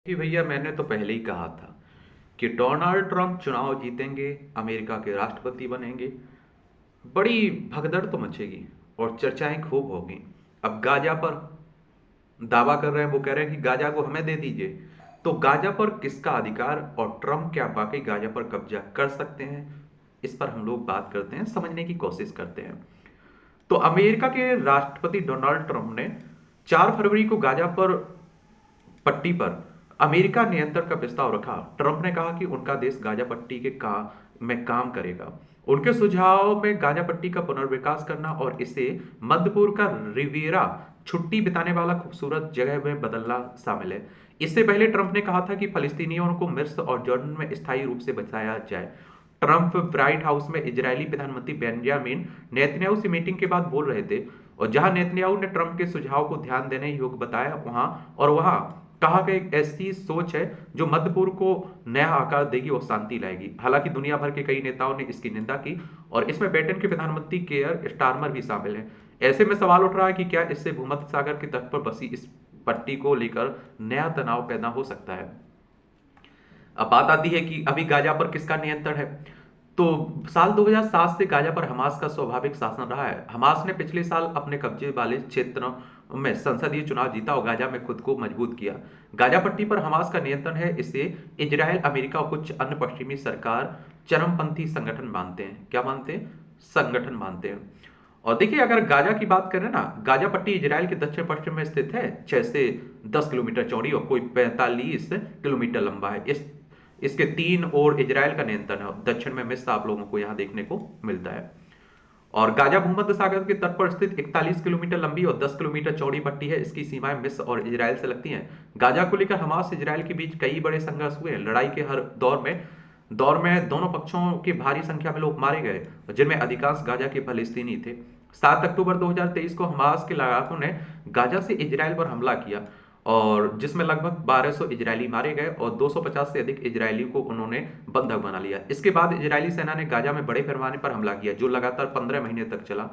कि भैया मैंने तो पहले ही कहा था कि डोनाल्ड ट्रंप चुनाव जीतेंगे, अमेरिका के राष्ट्रपति बनेंगे। बड़ी भगदड़ तो मचेगी और चर्चाएं खूब होगी। अब गाजा पर दावा कर रहे हैं, वो कह रहे हैं कि गाजा को हमें दे दीजिए। तो गाजा पर किसका अधिकार और ट्रंप क्या वाकई गाजा पर कब्जा कर सकते हैं? इस पर हम लोग बात करते हैं, समझने की कोशिश करते हैं। तो अमेरिका के राष्ट्रपति डोनाल्ड ट्रंप ने 4 फरवरी को गाजा पर पट्टी पर अमेरिका नियंत्रण का प्रस्ताव रखा। ट्रंप ने कहा कि उनका देश गाजा पट्टी के में काम करेगा। उनके सुझाव में गाजा पट्टी का पुनर्विकास करना और इसे मध्य पूर्व का रिविएरा छुट्टी बिताने वाला खूबसूरत जगह में बदलना शामिल है। इससे पहले ट्रंप ने कहा था कि फलस्तीनियों को मिस्र और जॉर्डन में स्थायी रूप से बसाया जाए। ट्रंप व्हाइट हाउस में इजरायली प्रधानमंत्री बेंजामिन नेतन्याहू से मीटिंग के बाद बोल रहे थे, और जहां नेतन्याहू ने ट्रंप के सुझाव को ध्यान देने योग्य बताया, वहां कहा कि एक ऐसी सोच है जो मध्य पूर्व को नया आकार देगी और शांति लाएगी। हालांकि दुनिया भर के कई नेताओं ने इसकी निंदा की और इसमें ब्रिटेन के प्रधानमंत्री केयर स्टारमर भी शामिल हैं। ऐसे में सवाल उठ रहा है कि क्या इससे भूमध्य सागर के तट पर बसी इस पट्टी को लेकर नया तनाव पैदा हो सकता है। अब बात आती है कि अभी गाजा पर किसका नियंत्रण है। तो साल 2007 से गाजा पर हमास का स्वाभाविक शासन रहा है। हमास ने पिछले साल अपने कब्जे वाले क्षेत्रों में संसदीय चुनाव जीता और गाजा में खुद को मजबूत किया। गाजा पट्टी पर हमास का नियंत्रण है। इसे इजरायल, अमेरिका और कुछ अन्य पश्चिमी सरकार चरमपंथी संगठन मानते हैं। क्या मानते हैं? संगठन मानते हैं। और देखिए, अगर गाजा की बात करें ना, गाजा पट्टी इजरायल के दक्षिण पश्चिम में स्थित है। 6 से 10 किलोमीटर चौड़ी और कोई 45 किलोमीटर लंबा है। इसके 3 ओर इजरायल का नियंत्रण है। दक्षिण में मिस्र आप लोगों को यहां देखने को मिलता है। और गाजा भूमध्य सागर के तट पर स्थित 41 किलोमीटर लंबी और 10 किलोमीटर चौड़ी पट्टी है। इसकी सीमाएं मिस्र और इजरायल से लगती हैं। गाजा को लेकर हमास इजरायल के बीच कई बड़े संघर्ष हुए हैं। लड़ाई के हर दौर में दोनों पक्षों के भारी संख्या में लोग मारे गए, जिनमें अधिकांश गाजा के फलस्तीनी थे। 7 अक्टूबर 2023 को हमास के लड़ाकों ने गाजा से इजरायल पर हमला किया, और जिसमें लगभग 1200 इजरायली मारे गए और 250 से अधिक इजरायलियों को उन्होंने बंधक बना लिया। इसके बाद इजरायली सेना ने गाजा में बड़े पैमाने पर हमला किया, जो लगातार 15 महीने तक चला।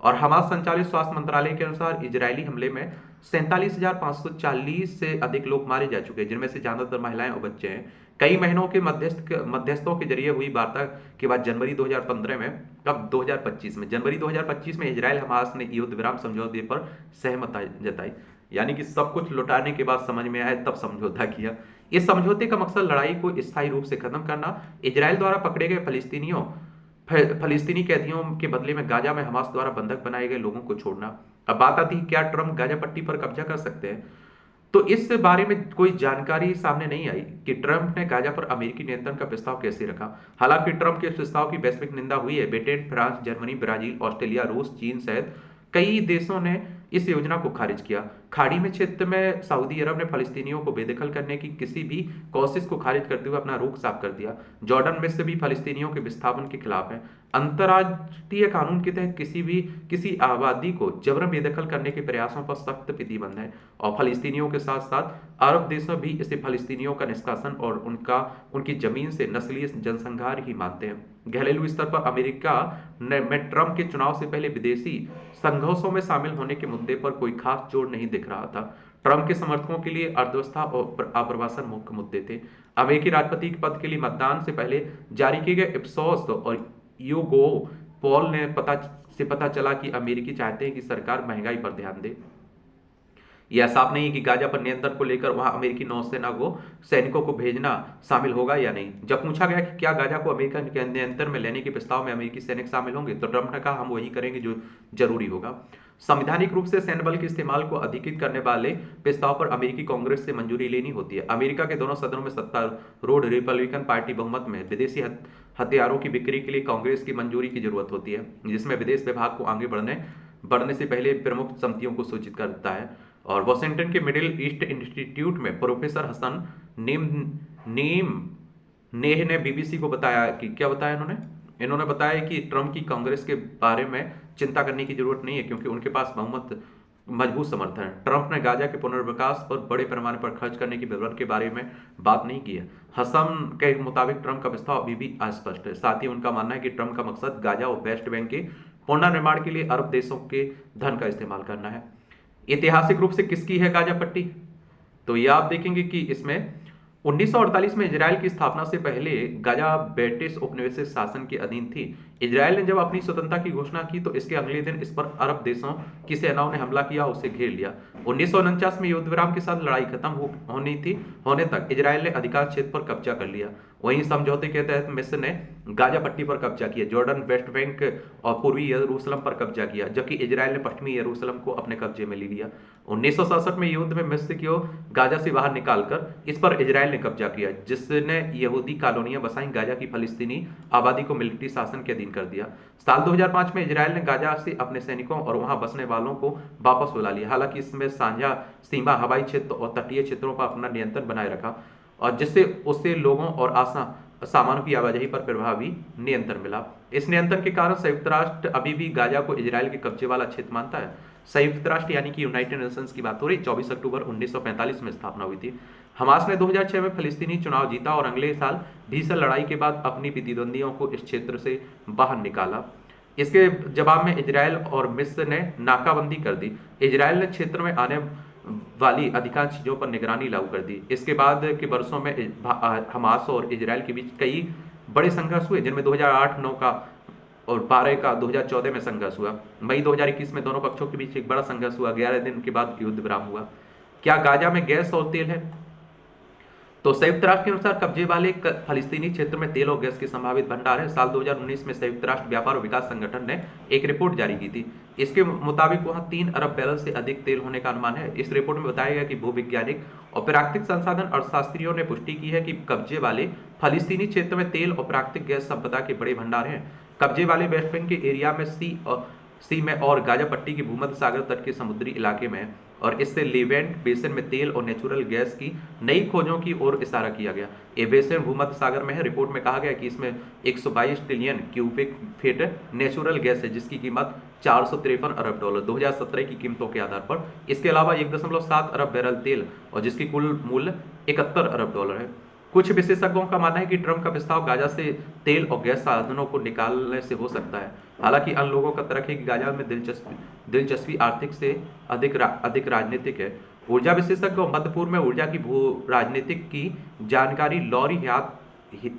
और हमास संचालित स्वास्थ्य मंत्रालय के अनुसार इजरायली हमले में 47,540 से अधिक लोग मारे जा चुके हैं, जिनमें से ज्यादातर महिलाएं और बच्चे हैं। कई महीनों के मध्यस्थों के जरिए हुई वार्ता के बाद जनवरी 2015 में, कब 2025 में, जनवरी 2025 में इजरायल हमास ने युद्ध विराम समझौते पर सहमति जताई। यानी कि सब कुछ लौटाने के बाद समझ में आया, तब समझौता किया। इस समझौते का मकसद लड़ाई को स्थायी रूप से खत्म करना, इजरायल द्वारा पकड़े गए फलस्तीनी कैदियों के बदले में गाजा में हमास द्वारा बंधक बनाए गए लोगों को छोड़ना। अब बात आती है, क्या ट्रंप गाजा पट्टी पर कब्जा कर सकते हैं? तो इस बारे में कोई जानकारी सामने नहीं आई कि ट्रंप ने गाजा पर अमेरिकी नियंत्रण का प्रस्ताव कैसे रखा। हालांकि ट्रंप के प्रस्ताव की वैश्विक निंदा हुई है। Britain, France, Germany, Brazil, Australia, रूस, चीन सहित कई देशों ने इस योजना को खारिज किया। खाड़ी में क्षेत्र में सऊदी अरब ने फलस्तीनियों को बेदखल करने की किसी भी कोशिश को खारिज करते हुए अपना रुख साफ कर दिया। जॉर्डन मिस्र भी फलस्तीनियों के विस्थापन के खिलाफ है। अंतर्राष्ट्रीय कानून के तहत किसी आबादी को जबरन बेदखल करने के प्रयासों पर सख्त प्रतिबंध है, और फलस्तीनियों के साथ साथ अरब देशों भी इसे फलस्तीनियों का निष्कासन और उनकी जमीन से नस्लीय जनसंहार ही मानते हैं। घरेलू स्तर पर अमेरिका में ट्रंप के चुनाव से पहले विदेशी संघर्षों में शामिल होने के मुद्दे पर कोई खास जोर नहीं दिख रहा था। ट्रंप के समर्थकों के लिए अर्थव्यवस्था और आप्रवासन मुख्य मुद्दे थे। अमेरिकी राष्ट्रपति के पद के लिए मतदान से पहले जारी किए गए इप्सोस और यूगो पोल ने पता चला कि अमेरिकी चाहते हैं कि सरकार महंगाई पर ध्यान दे। यह साफ नहीं है कि गाजा पर नियंत्रण को लेकर वहां अमेरिकी नौसेना को सैनिकों को भेजना शामिल होगा या नहीं। जब पूछा गया कि क्या गाजा को अमेरिका के नियंत्रण में लेने के प्रस्ताव में अमेरिकी सैनिक शामिल होंगे, तो ट्रंप ने कहा, हम वही करेंगे जो जरूरी होगा। संवैधानिक रूप से सैन्य बल के इस्तेमाल को अधिकृत करने वाले प्रस्ताव पर अमेरिकी कांग्रेस से मंजूरी लेनी होती है। अमेरिका के दोनों सदनों में सत्तारूढ़ रिपब्लिकन पार्टी बहुमत में विदेशी हथियारों की बिक्री के लिए कांग्रेस की मंजूरी की जरूरत होती है, जिसमें विदेश विभाग को आगे बढ़ने से पहले प्रमुख समितियों को सूचित करता है। और वॉशिंगटन के मिडिल ईस्ट इंस्टीट्यूट में प्रोफेसर हसन नीम नेह ने बीबीसी को बताया कि क्या बताया इन्होंने बताया कि ट्रंप की कांग्रेस के बारे में चिंता करने की जरूरत नहीं है, क्योंकि उनके पास बहुमत मजबूत समर्थन है। ट्रंप ने गाजा के पुनर्विकास पर बड़े पैमाने पर खर्च करने की विवरण के बारे में बात नहीं की है। हसन के मुताबिक ट्रंप का प्रस्ताव अभी भी अस्पष्ट है। साथ ही उनका मानना है कि ट्रंप का मकसद गाजा और वेस्ट बैंक के पुनर्निर्माण के लिए अरब देशों के धन का इस्तेमाल करना है। ऐतिहासिक रूप से किसकी है गाजा पट्टी? तो ये आप देखेंगे कि इसमें 1948 में इजराइल की स्थापना से पहले गाजा ब्रिटिश उपनिवेशिक शासन के अधीन थी। इजराइल ने जब अपनी स्वतंत्रता की घोषणा की तो इसके अगले दिन इस पर अरब देशों की सेनाओं ने हमला किया, उसे घेर लिया। 1949 में युद्ध विराम के साथ लड़ाई खत्म होने तक इजराइल ने अधिकांश क्षेत्र पर कब्जा कर लिया। वहीं समझौते के तहत मिस्र ने गाजा पट्टी पर कब्जा किया, जॉर्डन, वेस्ट बैंक और पूर्वी यरूशलेम पर कब्जा किया, जबकि इजराइल ने पश्चिमी यरूशलेम को अपने कब्जे में ले लिया। 1967 में युद्ध में मिस्र को गाजा से बाहर निकालकर इस पर इजराइल ने कब्जा किया, जिसने यहूदी कॉलोनियां बसाई, गाजा की फलस्तीनी आबादी को मिलिट्री शासन के अधीन कर दिया। साल 2005 में इजराइल ने गाजा से अपने सैनिकों और वहां बसने वालों को वापस बुला लिया। हालांकि इसमें साझा सीमा, हवाई क्षेत्र और तटीय क्षेत्रों पर अपना नियंत्रण बनाए रखा, और जिससे उससे लोगों और सामानों की आवाजाही पर प्रभावी नियंत्रण मिला। इस नियंत्रण के कारण संयुक्त राष्ट्र अभी भी गाजा को इजराइल के कब्जे वाला क्षेत्र मानता है। संयुक्त राष्ट्र यानी कि यूनाइटेड नेशंस की बात हो रही, 24 अक्टूबर 1945 में स्थापना हुई थी। हमास ने 2006 में फलस्तीनी चुनाव जीता और अगले साल भीषण लड़ाई के बाद अपनी प्रतिद्वंदियों को इस क्षेत्र से बाहर निकाला। इसके जवाब में इजराइल और मिस्र ने नाकाबंदी कर दी। इजराइल ने क्षेत्र में आने वाली अधिकांश चीजों पर निगरानी लागू कर दी। इसके बाद के वर्षों में हमास और इजराइल के बीच कई बड़े संघर्ष हुए, जिनमें 2008, 9 का और 12 का 2014 में संघर्ष हुआ। मई 2021 में दोनों पक्षों के बीच एक बड़ा संघर्ष हुआ। 11 दिन के बाद युद्ध विराम हुआ। क्या गाजा में गैस और तेल है? तो संयुक्त राष्ट्र के अनुसार कब्जे वाले फलस्तीनी क्षेत्र में तेल और गैस के संभावित भंडार है। साल 2019 में संयुक्त राष्ट्र व्यापार और विकास संगठन ने एक रिपोर्ट जारी की थी। इसके मुताबिक वहां 3 अरब बैरल से अधिक तेल होने का अनुमान है। इस रिपोर्ट में बताया गया कि भूवैज्ञानिक और प्राकृतिक संसाधन अर्थशास्त्रियों ने पुष्टि की है कि कब्जे वाले फलस्तीनी क्षेत्र में तेल और प्राकृतिक गैस संपदा के बड़े भंडार हैं। कब्जे वाले वेस्ट बैंक के एरिया में सी में और गाजा पट्टी के भूमध्य सागर तट के समुद्री इलाके में, और इससे लेवेंट बेसिन में तेल और नेचुरल गैस की नई खोजों की ओर इशारा किया गया। ये बेसिन भूमध्य सागर में है। रिपोर्ट में कहा गया कि इसमें 122 trillion cubic feet natural gas है, जिसकी कीमत 453 अरब डॉलर 2017 की कीमतों के आधार पर। इसके अलावा 1.7 अरब बैरल तेल और जिसकी कुल मूल्य 71 अरब डॉलर है। कुछ विशेषज्ञों का मानना है कि ट्रंप का प्रस्ताव गाजा से तेल और गैस साधनों को निकालने से हो सकता है। हालांकि अन्य लोगों का तर्क है कि गाजा में दिलचस्पी आर्थिक से अधिक राजनीतिक है। ऊर्जा विशेषज्ञ और मध्य पूर्व में ऊर्जा की भू राजनीतिक की जानकारी लॉरी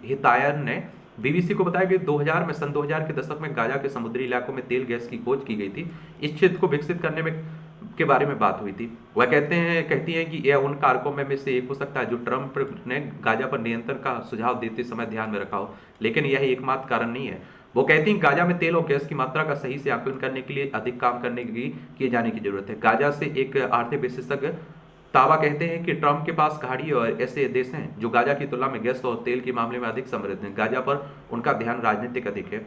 हितायर ने बीबीसी को बताया कि 2000 में सन 2000 के दशक में गाजा के समुद्री इलाकों में तेल गैस की खोज की गई थी। इस क्षेत्र को विकसित करने में के बारे में बात हुई थी। वह कहती हैं कि यह उन कारकों में से एक हो सकता है जो ट्रंप ने गाजा पर नियंत्रण का सुझाव देते समय ध्यान में रखा हो, लेकिन यह एकमात्र कारण नहीं है। वो कहती हैं गाजा में तेल और गैस की मात्रा का सही से आकलन करने के लिए अधिक काम किए जाने की जरूरत है। गाजा से एक आर्थिक विशेषज्ञ तावा कहते हैं कि ट्रंप के पास खाड़ी और ऐसे देश हैं जो गाजा की तुलना में गैस और तेल के मामले में अधिक समृद्ध हैं। गाजा पर उनका ध्यान राजनीतिक अधिक है।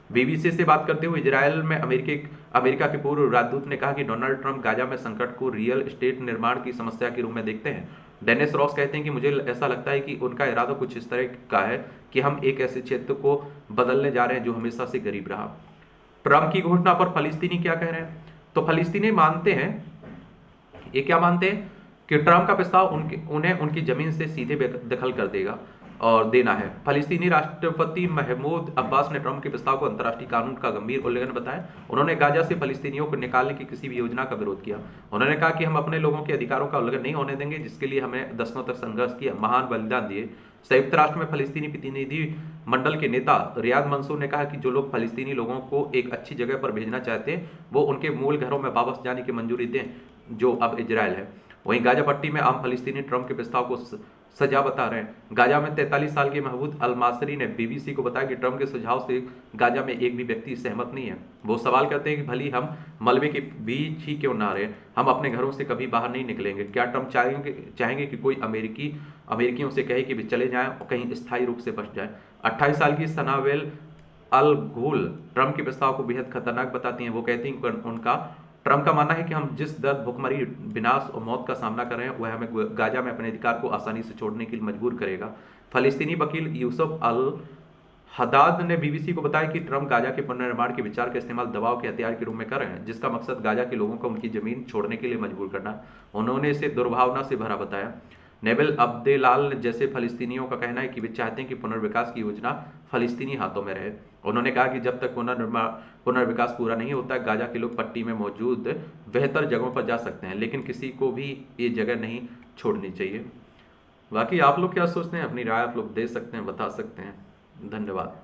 बीबीसी से बात करते हुए इजराइल में अमेरिका के पूर्व राजदूत ने कहा कि डोनाल्ड ट्रंप गाजा में संकट को रियल एस्टेट निर्माण की समस्या के रूप में देखते हैं। डेनिस रॉस कहते हैं कि मुझे ऐसा लगता है कि उनका इरादा कुछ इस तरह का है कि हम एक ऐसे क्षेत्र को बदलने जा रहे हैं जो हमेशा से गरीब रहा। ट्रंप की घोषणा पर फलस्तीनी क्या कह रहे हैं? तो फलस्तीनी मानते हैं, ये क्या मानते हैं कि ट्रंप का प्रस्ताव उन्हें उनकी जमीन से सीधे दखल कर देगा और देना है। फलस्तीनी राष्ट्रपति महमूद अब्बास ने ट्रंप के प्रस्ताव को अंतर्राष्ट्रीय कानून का गंभीर उल्लंघन बताया। उन्होंने गाजा से फलस्तीनियों को निकालने की किसी भी योजना का विरोध किया। उन्होंने कहा कि हम अपने लोगों के अधिकारों का उल्लंघन नहीं होने देंगे, जिसके लिए हमने दशकों तक संघर्ष किया, महान बलिदान दिए। संयुक्त राष्ट्र में फलस्तीनी प्रतिनिधि मंडल के नेता रियाद मंसूर ने कहा कि जो लोग फलस्तीनी लोगों को एक अच्छी जगह पर भेजना चाहते हैं वो उनके मूल घरों में वापस जाने की मंजूरी दें, जो अब इजराइल है। वहीं गाजा पट्टी में आम फलस्तीनी ट्रंप के प्रस्ताव को सजा बता रहे हैं। गाजा में 43 साल के महमूद अल मासरी ने बीबीसी को बताया कि ट्रंप के सुझाव से गाजा में एक भी व्यक्ति सहमत नहीं है। वो सवाल करते हैं कि भली हम मलबे के बीच ही क्यों ना रहे, हम अपने घरों से कभी बाहर नहीं निकलेंगे। क्या ट्रंप चाहेंगे कि कोई अमेरिकियों से कहे कि वे चले जाएं और कहीं स्थायी रूप से बस जाएं? 28 साल की सनावेल अल घूल ट्रंप के प्रस्ताव को बेहद खतरनाक बताती हैं। वो कहती हैं ट्रंप का मानना है कि हम जिस दर्द, भुखमरी, विनाश और मौत का सामना कर रहे हैं वह हमें गाजा में अपने अधिकार को आसानी से छोड़ने के लिए मजबूर करेगा। फलस्तीनी वकील यूसुफ अल हदाद ने बीबीसी को बताया कि ट्रंप गाजा के पुनर्निर्माण के विचार का इस्तेमाल दबाव के हथियार के रूप में कर रहे हैं, जिसका मकसद गाजा के लोगों को उनकी जमीन छोड़ने के लिए मजबूर करना। उन्होंने इसे दुर्भावना से भरा बताया। नेबल अब्देलाल जैसे फलस्तीनियों का कहना है कि वे चाहते हैं कि पुनर्विकास की योजना फलस्तीनी हाथों में रहे। उन्होंने कहा कि जब तक पुनर्विकास पूरा नहीं होता, गाजा के लोग पट्टी में मौजूद बेहतर जगहों पर जा सकते हैं, लेकिन किसी को भी ये जगह नहीं छोड़नी चाहिए। बाकी आप लोग क्या सोचते हैं, अपनी राय आप लोग दे सकते हैं, बता सकते हैं। धन्यवाद।